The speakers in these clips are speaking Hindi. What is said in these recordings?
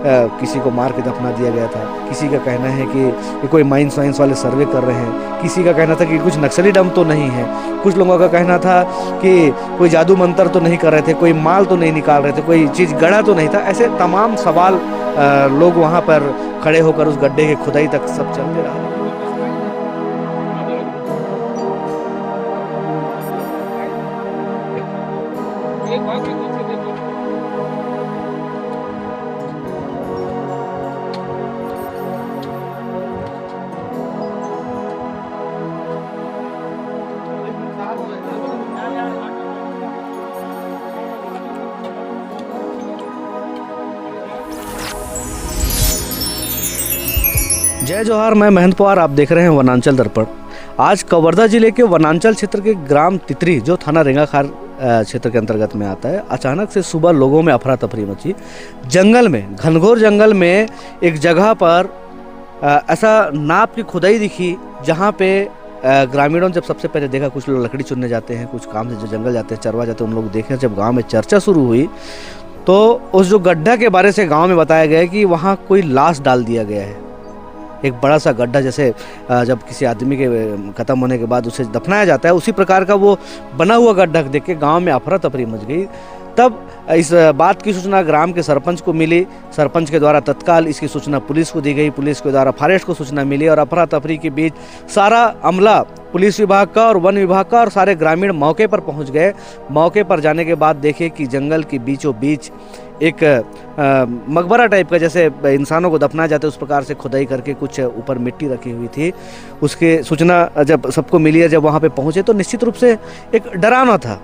किसी को मार के दफना दिया गया था। किसी का कहना है कि कोई माइंस वाइंस वाले सर्वे कर रहे हैं। किसी का कहना था कि कुछ नक्सली डम तो नहीं है। कुछ लोगों का कहना था कि कोई जादू मंत्र तो नहीं कर रहे थे, कोई माल तो नहीं निकाल रहे थे, कोई चीज़ गड़ा तो नहीं था। ऐसे तमाम सवाल लोग वहाँ पर खड़े होकर उस गड्ढे की खुदाई तक सब चलते रहा। जय जोहार, मैं महंत पवार, आप देख रहे हैं वनांचल दर्पण। आज कवर्धा जिले के वनांचल क्षेत्र के ग्राम तितरी, जो थाना रेंगाखार क्षेत्र के अंतर्गत में आता है, अचानक से सुबह लोगों में अफरा तफरी मची। जंगल में, घनघोर जंगल में एक जगह पर ऐसा नाप की खुदाई दिखी, जहाँ पे ग्रामीणों जब सबसे पहले देखा, कुछ लोग लकड़ी चुनने जाते हैं, कुछ काम से जो जंगल जाते हैं, चरवा जाते हैं, उन लोग देखे। जब गाँव में चर्चा शुरू हुई तो उस जो गड्ढा के बारे से गाँव में बताया गया कि वहाँ कोई लाश डाल दिया गया है। एक बड़ा सा गड्ढा, जैसे जब किसी आदमी के ख़त्म होने के बाद उसे दफनाया जाता है, उसी प्रकार का वो बना हुआ गड्ढा देख के गांव में अफरा तफरी मच गई। तब इस बात की सूचना ग्राम के सरपंच को मिली। सरपंच के द्वारा तत्काल इसकी सूचना पुलिस को दी गई। पुलिस के द्वारा फॉरेस्ट को सूचना मिली और अफरा तफरी के बीच सारा अमला, पुलिस विभाग का और वन विभाग का और सारे ग्रामीण मौके पर पहुंच गए। मौके पर जाने के बाद देखे कि जंगल के बीचों बीच एक मकबरा टाइप का, जैसे इंसानों को दफनाया जाता है उस प्रकार से खुदाई करके कुछ ऊपर मिट्टी रखी हुई थी। उसके सूचना जब सबको मिली है, जब वहाँ पे पहुँचे तो निश्चित रूप से एक डरावना था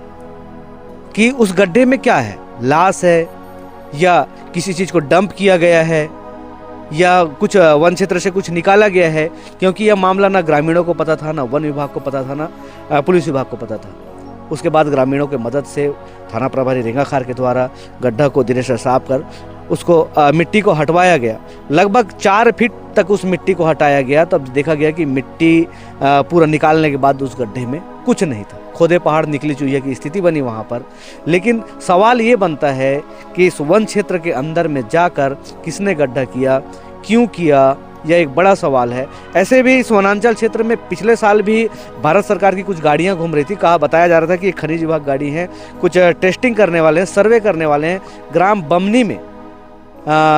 कि उस गड्ढे में क्या है, लाश है या किसी चीज़ को डंप किया गया है या कुछ वन क्षेत्र से कुछ निकाला गया है, क्योंकि यह मामला ना ग्रामीणों को पता था, ना वन विभाग को पता था, ना पुलिस विभाग को पता था। उसके बाद ग्रामीणों के मदद से थाना प्रभारी रेंगाखार के द्वारा गड्ढा को धीरे से साफ कर उसको मिट्टी को हटवाया गया। लगभग 4 फीट तक उस मिट्टी को हटाया गया। तब देखा गया कि मिट्टी पूरा निकालने के बाद उस गड्ढे में कुछ नहीं था। खोदे पहाड़ निकली चुहिया की स्थिति बनी वहाँ पर। लेकिन सवाल ये बनता है कि इस वन क्षेत्र के अंदर में जाकर किसने गड्ढा किया, क्यों किया, यह एक बड़ा सवाल है। ऐसे भी इस वनांचल क्षेत्र में पिछले साल भी भारत सरकार की कुछ गाड़ियां घूम रही थी। बताया जा रहा था कि ये खनिज विभाग गाड़ी है, कुछ टेस्टिंग करने वाले हैं, सर्वे करने वाले हैं। ग्राम बमनी में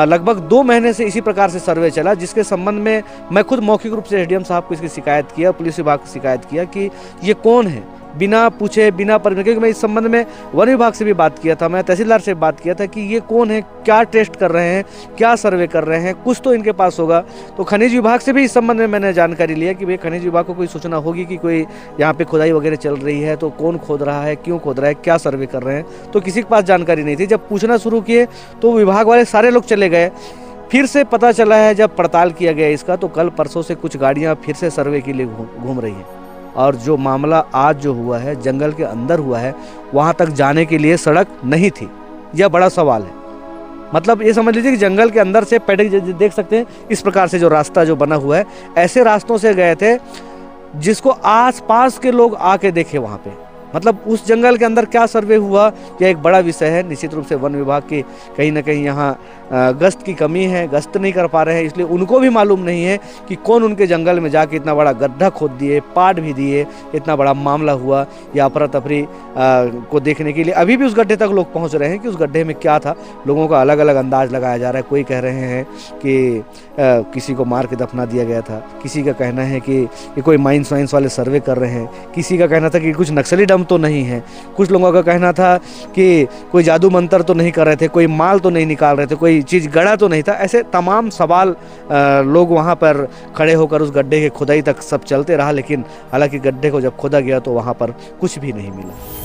लगभग 2 महीने से इसी प्रकार से सर्वे चला, जिसके संबंध में मैं खुद मौखिक रूप से एसडीएम साहब को इसकी शिकायत किया, पुलिस विभाग को शिकायत किया कि ये कौन है, बिना पूछे बिना परमिशन। क्योंकि मैं इस संबंध में वन विभाग से भी बात किया था, मैं तहसीलदार से बात किया था कि ये कौन है, क्या टेस्ट कर रहे हैं, क्या सर्वे कर रहे हैं, कुछ तो इनके पास होगा। तो खनिज विभाग से भी इस संबंध में मैंने जानकारी लिया कि भाई खनिज विभाग को कोई सूचना होगी कि कोई यहाँ पे खुदाई वगैरह चल रही है, तो कौन खोद रहा है, क्यों खोद रहा है, क्या सर्वे कर रहे हैं। तो किसी के पास जानकारी नहीं थी। जब पूछना शुरू किए तो विभाग वाले सारे लोग चले गए। फिर से पता चला है, जब पड़ताल किया गया इसका, तो कल परसों से कुछ गाड़ियाँ फिर से सर्वे के लिए घूम रही हैं। और जो मामला आज जो हुआ है, जंगल के अंदर हुआ है, वहाँ तक जाने के लिए सड़क नहीं थी। यह बड़ा सवाल है। मतलब ये समझ लीजिए कि जंगल के अंदर से देख सकते हैं इस प्रकार से जो रास्ता जो बना हुआ है, ऐसे रास्तों से गए थे जिसको आसपास के लोग आके देखे वहाँ पे। मतलब उस जंगल के अंदर क्या सर्वे हुआ, यह एक बड़ा विषय है। निश्चित रूप से वन विभाग की कहीं ना कहीं यहाँ गश्त की कमी है, गश्त नहीं कर पा रहे हैं, इसलिए उनको भी मालूम नहीं है कि कौन उनके जंगल में जाके इतना बड़ा गड्ढा खोद दिए, पाट भी दिए, इतना बड़ा मामला हुआ। या अफरा तफरी को देखने के लिए अभी भी उस गड्ढे तक लोग पहुँच रहे हैं कि उस गड्ढे में क्या था। लोगों का अलग अलग अंदाज लगाया जा रहा है। कोई कह रहे हैं कि किसी को मार के दफना दिया गया था, किसी का कहना है कि कोई माइंस वाइंस वाले सर्वे कर रहे हैं, किसी का कहना था कि कुछ नक्सली डम तो नहीं है, कुछ लोगों का कहना था कि कोई जादू मंत्र तो नहीं कर रहे थे, कोई माल तो नहीं निकाल रहे थे, कोई चीज़ गड़ा तो नहीं था। ऐसे तमाम सवाल लोग वहाँ पर खड़े होकर उस गड्ढे की खुदाई तक सब चलते रहा। लेकिन हालांकि गड्ढे को जब खोदा गया तो वहाँ पर कुछ भी नहीं मिला।